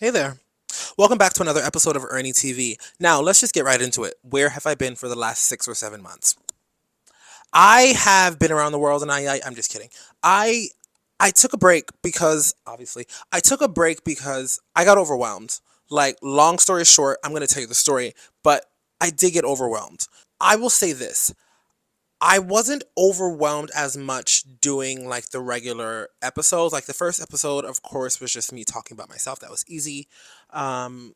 Hey there. Welcome back to another episode of Ernie TV. Now, let's just get right into it. Where have I been for the last 6 or 7 months? I have been around the world, and I'm just kidding. I I took a break because obviously I took a break because I got overwhelmed. Like, long story short, I'm going to tell you the story, but I did get overwhelmed. I will say this. I wasn't overwhelmed as much doing like the regular episodes. Like the first episode, of course, was just me talking about myself. That was easy. Um,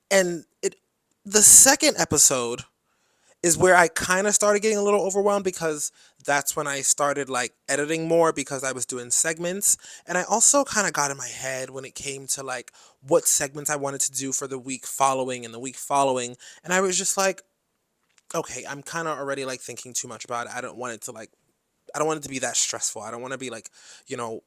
and it the second episode is where I kind of started getting a little overwhelmed because that's when I started like editing more because I was doing segments, and I also kind of got in my head when it came to like what segments I wanted to do for the week following and the week following, and I was just like, okay, I'm kind of already like thinking too much about it. I don't want it to be that stressful. I don't want to be like, you know,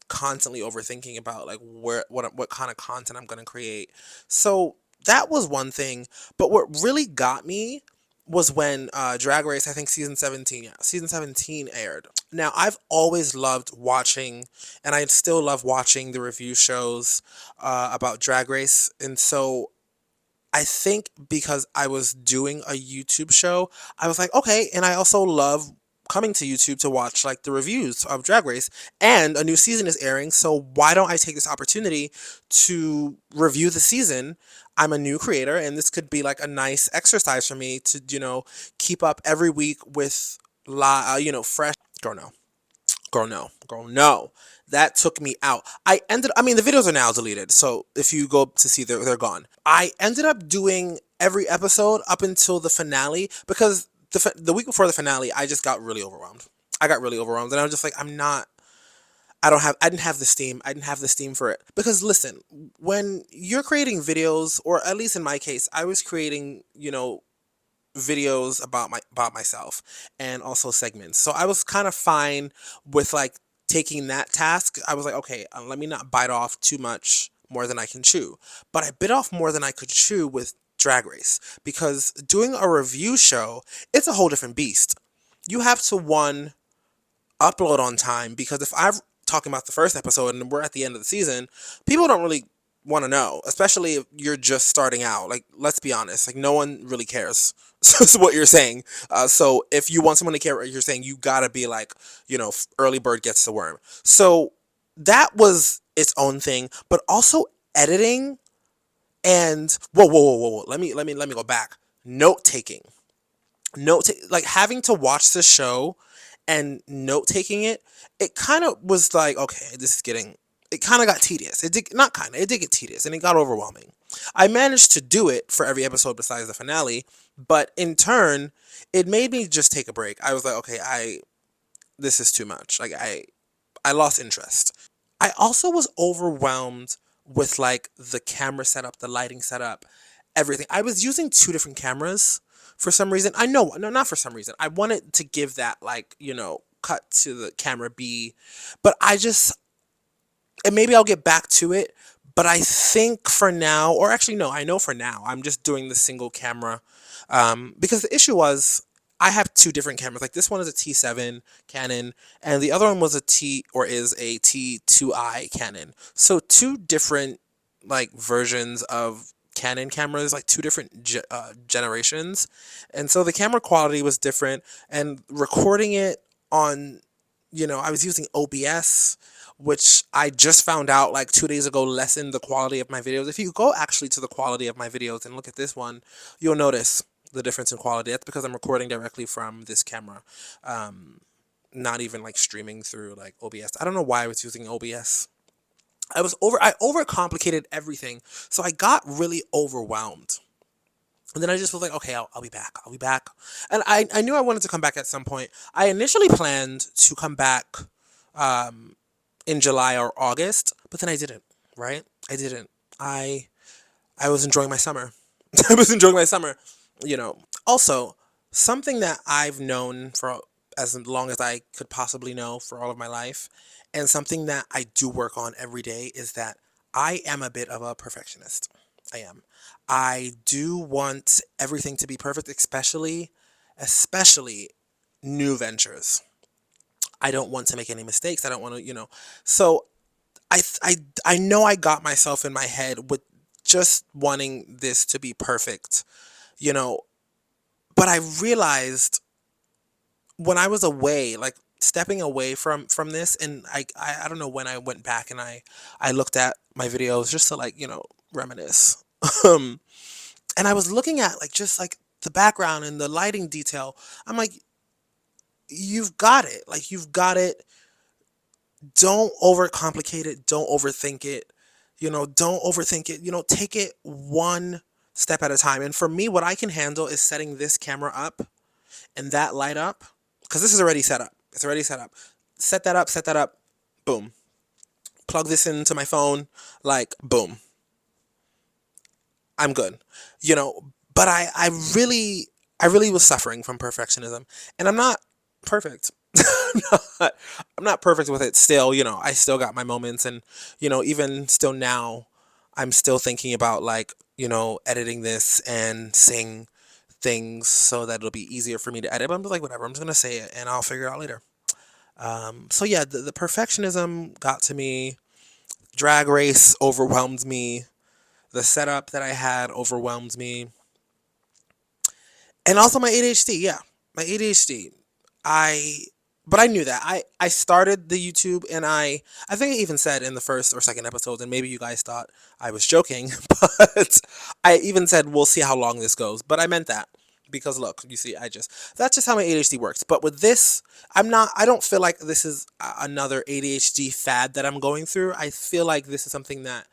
constantly overthinking about like what kind of content I'm going to create. So that was one thing, but what really got me was when Drag Race, I think season 17 aired. Now, I've always loved watching, and I still love watching the review shows about Drag Race. And so I think because I was doing a YouTube show, I was like, okay, and I also love coming to YouTube to watch like the reviews of Drag Race, and a new season is airing, so why don't I take this opportunity to review the season? I'm a new creator, and this could be like a nice exercise for me to, keep up every week with fresh. Girl, no. Girl, no. Girl, no. That took me out. I mean, the videos are now deleted. So if you go to see, they're gone. I ended up doing every episode up until the finale because the week before the finale, I just got really overwhelmed. I got really overwhelmed. And I was just like, I didn't have the steam. I didn't have the steam for it. Because listen, when you're creating videos, or at least in my case, I was creating, videos about myself and also segments. So I was kind of fine with like taking that task. I was like, okay, let me not bite off too much more than I can chew. But I bit off more than I could chew with Drag Race because doing a review show, it's a whole different beast. You have to one upload on time because if I'm talking about the first episode and we're at the end of the season, people don't really want to know, especially if you're just starting out. Like, let's be honest, like no one really cares. So what you're saying. So if you want someone to care what you're saying, you gotta be like, early bird gets the worm. So that was its own thing, but also editing and whoa. Let me go back. Note taking like having to watch the show and note taking it kind of was like, okay, this is getting, it kind of got tedious. It did not kind of, it did get tedious and it got overwhelming. I managed to do it for every episode besides the finale, but in turn, it made me just take a break. I was like, okay, this is too much. Like I lost interest. I also was overwhelmed with like the camera setup, the lighting setup, everything. I was using two different cameras for some reason. I know, no, not for some reason. I wanted to give that like, cut to the camera B, but and maybe I'll get back to it, but I think for now, or actually no, I know for now, I'm just doing the single camera, because the issue was I have two different cameras. Like this one is a T7 Canon, and the other one was is a T2i Canon. So two different like versions of Canon cameras, like two different generations, and so the camera quality was different. And recording it on, I was using OBS, which I just found out like 2 days ago lessened the quality of my videos. If you go actually to the quality of my videos and look at this one, you'll notice the difference in quality. That's because I'm recording directly from this camera, um, not even like streaming through like OBS. I don't know why I was using OBS. I overcomplicated everything, so I got really overwhelmed. And then I just was like, okay, I'll be back. I'll be back. And I knew I wanted to come back at some point. I initially planned to come back um, in July or August, but then I didn't, right? I didn't. I I was enjoying my summer. I was enjoying my summer, you know. Also, something that I've known for as long as I could possibly know for all of my life, and something that I do work on every day is that I am a bit of a perfectionist. I am. I do want everything to be perfect, especially new ventures. I don't want to make any mistakes. I don't want to. So I I know I got myself in my head with just wanting this to be perfect, you know, but I realized when I was away, like stepping away from this, and I don't know when I went back and I looked at my videos just to like, reminisce. um and I was looking at like just like the background and the lighting detail. I'm like, you've got it. Like you've got it. Don't overcomplicate it. Don't overthink it. Don't overthink it. Take it one step at a time. And for me, what I can handle is setting this camera up and that light up, because this is already set up. It's already set up. Set that up, set that up. Boom. Plug this into my phone. Like, boom. I'm good. But I really was suffering from perfectionism. And I'm not perfect. not, I'm not perfect with it still. I still got my moments. And, even still now, I'm still thinking about like, editing this and saying things so that it'll be easier for me to edit. But I'm just like, whatever, I'm just going to say it and I'll figure it out later. So yeah, the perfectionism got to me. Drag race overwhelmed me. The setup that I had overwhelmed me. And also my ADHD, yeah. My ADHD. I but I knew that. I started the YouTube, and I think I even said in the first or second episode, and maybe you guys thought I was joking, but I even said we'll see how long this goes. But I meant that. Because look, you see, that's just how my ADHD works. But with this, I don't feel like this is another ADHD fad that I'm going through. I feel like this is something that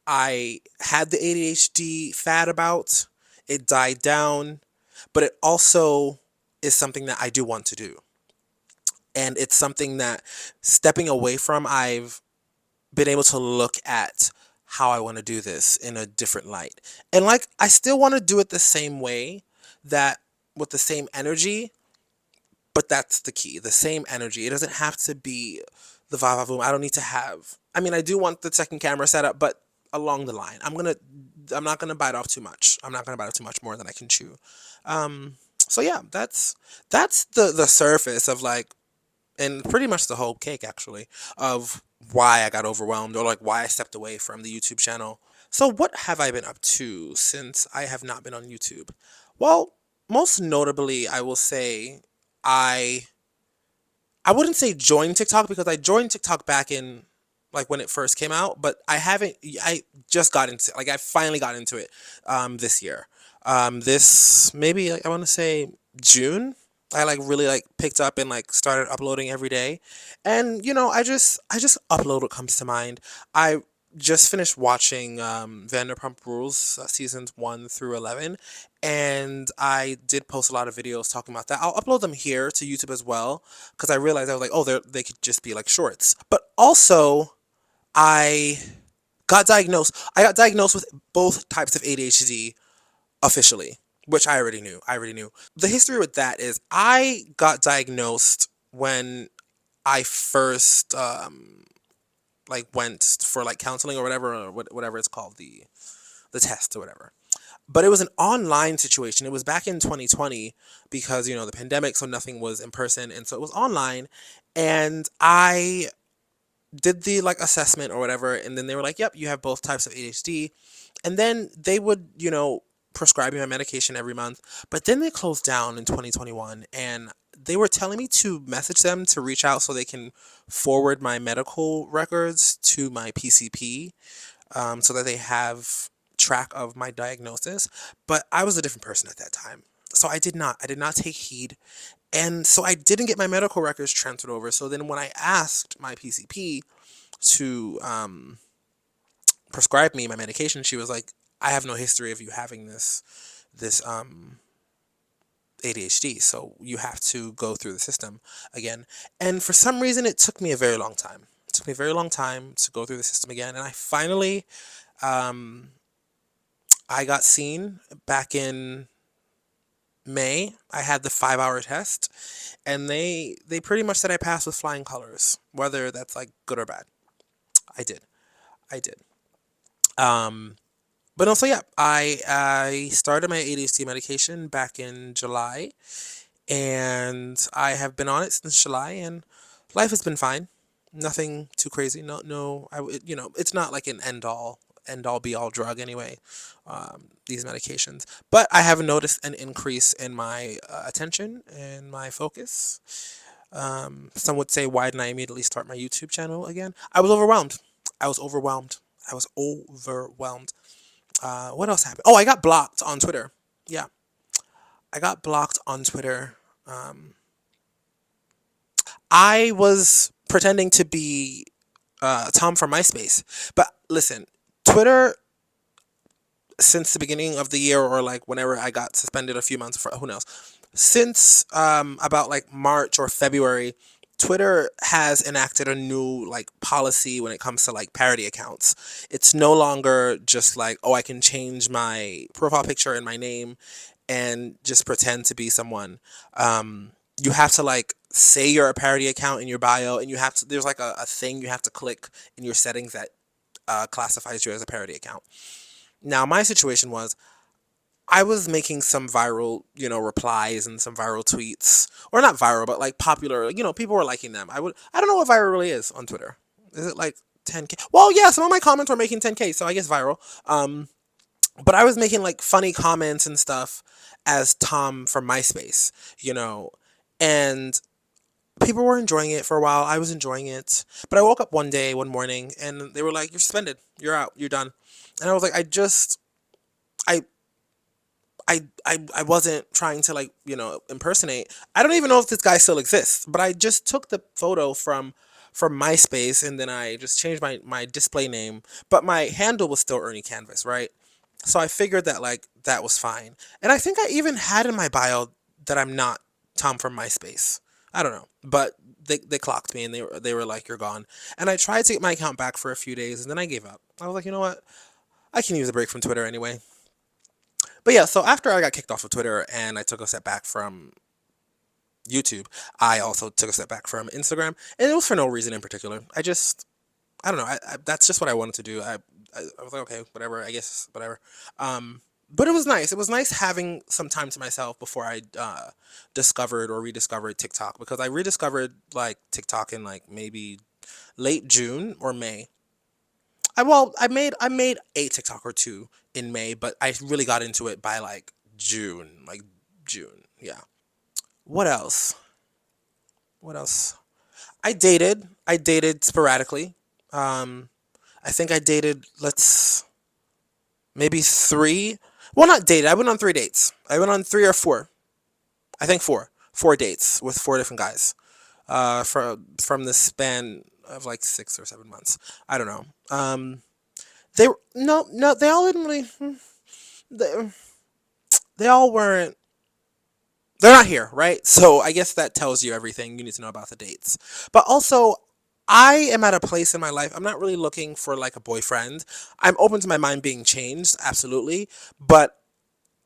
I had the ADHD fad about. It died down, but it also is something that I do want to do. And it's something that stepping away from, I've been able to look at how I want to do this in a different light. And like, I still want to do it the same way, that with the same energy, but that's the key, the same energy. It doesn't have to be the va va voom. I don't need to have, I mean, I do want the second camera set up, but along the line, I'm not gonna bite off too much. I'm not gonna bite off too much more than I can chew. So yeah, that's the surface of like, and pretty much the whole cake actually, of why I got overwhelmed, or like why I stepped away from the YouTube channel. So what have I been up to since I have not been on YouTube? Well, most notably, I will say I I wouldn't say join TikTok, because I joined TikTok back in like when it first came out, but I just got into, like, I finally got into it this year. This maybe, like, I want to say June. I like really like picked up and like started uploading every day. And I just upload what comes to mind. I just finished watching Vanderpump Rules seasons 1 through 11, and I did post a lot of videos talking about that. I'll upload them here to YouTube as well, because I realized I was like, oh, they could just be like shorts. But also, I got diagnosed. I got diagnosed with both types of ADHD officially, which I already knew. I already knew. The history with that is I got diagnosed when I first like went for like counseling or whatever, or whatever it's called, the test or whatever. But it was an online situation. It was back in 2020, because the pandemic, so nothing was in person, and so it was online. And I did the like assessment or whatever, and then they were like, "Yep, you have both types of ADHD." And then they would, prescribe me my medication every month. But then they closed down in 2021, and they were telling me to message them to reach out so they can forward my medical records to my PCP, so that they have track of my diagnosis. But I was a different person at that time. So I did not take heed. And so I didn't get my medical records transferred over. So then when I asked my PCP to prescribe me my medication, she was like, I have no history of you having this ADHD, so you have to go through the system again. And for some reason, it took me a very long time. It took me a very long time to go through the system again. And I finally, um, I got seen back in May. I had the 5 hour test, and they pretty much said I passed with flying colors, whether that's like good or bad. I did. I did. Um, but also, yeah, I started my ADHD medication back in July, and I have been on it since July, and life has been fine. Nothing too crazy. No, no. It's not like an end all be all drug anyway. These medications, but I have noticed an increase in my attention and my focus. Some would say, why didn't I immediately start my YouTube channel again? I was overwhelmed. I was overwhelmed. I was overwhelmed. What else happened? Oh, I got blocked on Twitter. Yeah, I got blocked on Twitter. Um, I was pretending to be Tom from MySpace. But listen, Twitter, since the beginning of the year, or like whenever I got suspended a few months for, who knows, since about like March or February, Twitter has enacted a new like policy when it comes to like parody accounts. It's no longer just like, oh, I can change my profile picture and my name and just pretend to be someone. You have to like say you're a parody account in your bio, and you have to, there's like a thing you have to click in your settings that classifies you as a parody account. Now, my situation was I was making some viral, replies and some viral tweets, or not viral, but like popular. People were liking them. I don't know what viral really is on Twitter. Is it like 10K? Well, yeah, some of my comments were making 10K, so I guess viral. But I was making like funny comments and stuff as Tom from MySpace, and people were enjoying it for a while. I was enjoying it, but I woke up one morning, and they were like, "You're suspended. You're out. You're done." And I was like, I I wasn't trying to like impersonate. I don't even know if this guy still exists, but I just took the photo from MySpace, and then I just changed my display name, but my handle was still Ernie Canvas, right? So I figured that like that was fine, and I think I even had in my bio that I'm not Tom from MySpace. I don't know, but they clocked me, and they were like, "You're gone." And I tried to get my account back for a few days, and then I gave up. I was like, you know what? I can use a break from Twitter anyway. But yeah, so after I got kicked off of Twitter and I took a step back from YouTube, I also took a step back from Instagram, and it was for no reason in particular. I don't know. That's just what I wanted to do. I was like, okay, whatever. I guess whatever. But it was nice. It was nice having some time to myself before I discovered or rediscovered TikTok, because I rediscovered like TikTok in like maybe late June or May. I made a TikTok or two in May, but I really got into it by like June. Yeah. What else? What else? I dated sporadically. Um, I think I dated, let's maybe three. Well, not dated. I went on 3 dates. I went on three or four. I think four dates with four different guys. From the span of like 6 or 7 months. I don't know. No, they all didn't really. They, they all weren't. They're not here, right? So I guess that tells you everything you need to know about the dates. But also, I am at a place in my life. I'm not really looking for like a boyfriend. I'm open to my mind being changed, absolutely. But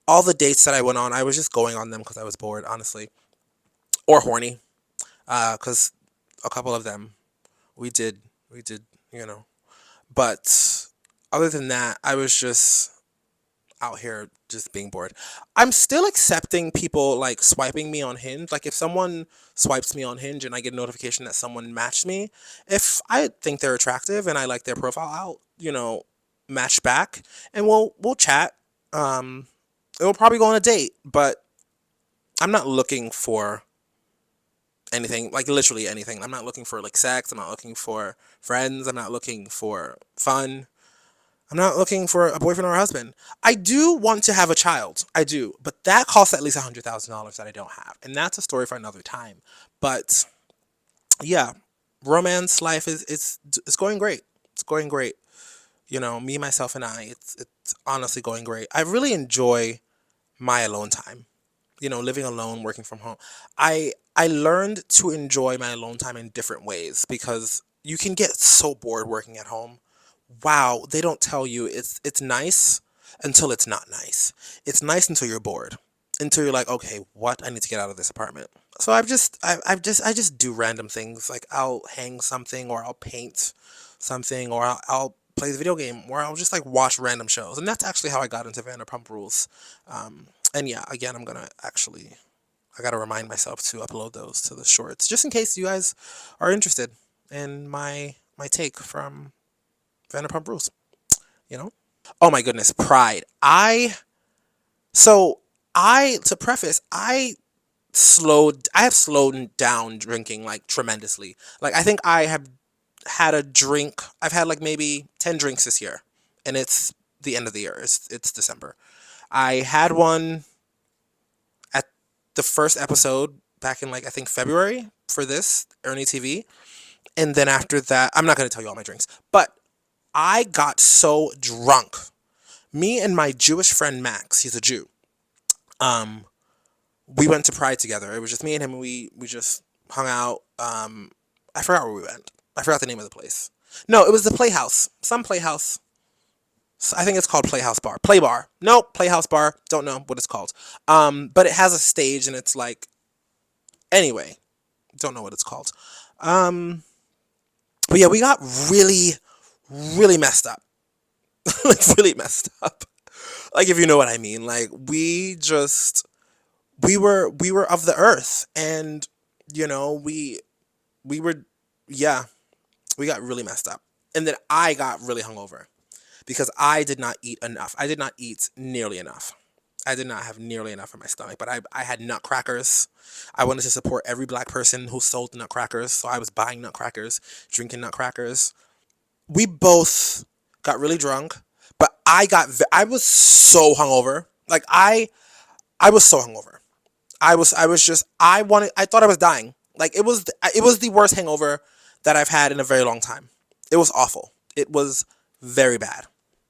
all the dates that I went on, I was just going on them because I was bored, honestly, or horny. Because a couple of them, we did, you know. But other than that, I was just out here just being bored. I'm still accepting people like swiping me on Hinge. Like if someone swipes me on Hinge and I get a notification that someone matched me, if I think they're attractive and I like their profile, I'll, match back, and we'll chat. Um we'll probably go on a date, but I'm not looking for anything, like literally anything. I'm not looking for like sex, I'm not looking for friends, I'm not looking for fun. I'm not looking for a boyfriend or a husband. I do want to have a child. I do. But that costs at least $100,000 that I don't have. And that's a story for another time. But yeah, romance life is it's going great. It's going great. Me, myself, and I, it's honestly going great. I really enjoy my alone time. Living alone, working from home. I learned to enjoy my alone time in different ways, because you can get so bored working at home. Wow, they don't tell you it's nice until it's not nice. It's nice until you're bored. Until you're like, okay, what? I need to get out of this apartment. So I just do random things. Like I'll hang something, or I'll paint something, or I'll play the video game, or I'll just like watch random shows. And that's actually how I got into Vanderpump Rules. And yeah, again, I gotta remind myself to upload those to the shorts, just in case you guys are interested. and my take from Vanderpump Rules. You know. Oh my goodness, Pride. So to preface, I have slowed down drinking like tremendously. Like I think I have had a drink. I've had like maybe 10 drinks this year, and it's the end of the year. It's December. I had one at the first episode back in like I think February for this Ernie TV, and then after that, I'm not gonna tell you all my drinks, but I got so drunk. Me and my Jewish friend Max, he's a Jew. Um, we went to Pride together. It was just me and him. And we just hung out. I forgot where we went. I forgot the name of the place. No, it was the Playhouse. Some Playhouse. I think it's called Playhouse Bar. Play Bar. Nope, Playhouse Bar. Don't know what it's called. But it has a stage and it's like anyway. Don't know what it's called. Um, but yeah, we got really, really messed up. Like really messed up. Like if you know what I mean. Like we were of the earth, and we were, yeah, we got really messed up, and then I got really hungover because I did not eat enough. I did not eat nearly enough. I did not have nearly enough in my stomach, but I had nutcrackers. I wanted to support every black person who sold nutcrackers, so I was buying nutcrackers, drinking nutcrackers. We both got really drunk, but I was so hungover. Like I was so hungover. I was just I thought I was dying. Like it was the worst hangover that I've had in a very long time. It was awful. It was very bad.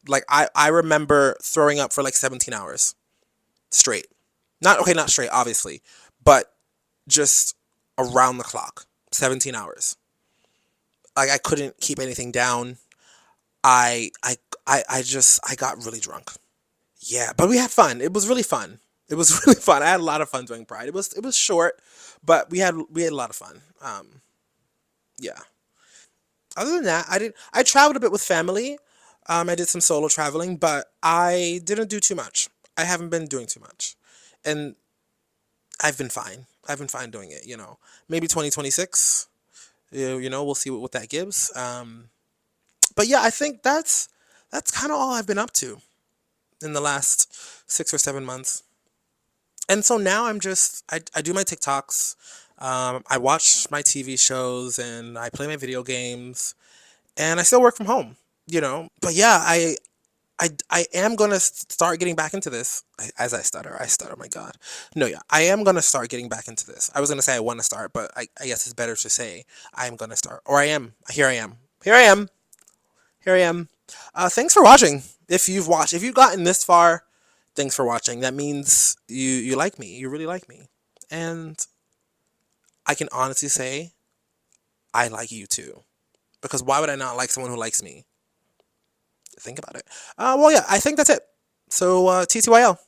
Like I remember throwing up for like 17 hours straight. Not straight obviously, but just around the clock. 17 hours. Like I couldn't keep anything down. I got really drunk. Yeah, but we had fun. It was really fun. It was really fun. I had a lot of fun doing Pride. It was short, but we had a lot of fun. Yeah. Other than that, I traveled a bit with family. I did some solo traveling, but I didn't do too much. I haven't been doing too much, and I've been fine. I've been fine doing it. Maybe 2026. We'll see what that gives. But yeah, I think that's kind of all I've been up to in the last 6 or 7 months. And so now I do my TikToks, I watch my TV shows, and I play my video games, and I still work from home. But yeah, I am gonna start getting back into this. As I stutter. My God, no, yeah, I am gonna start getting back into this. I was gonna say I want to start, but I guess it's better to say I am gonna start, or I am. Here I am. Here I am. Here I am. Thanks for watching. If you've gotten this far, thanks for watching. That means you like me. You really like me, and I can honestly say I like you too. Because why would I not like someone who likes me? Think about it. Well, yeah, I think that's it. So, TTYL.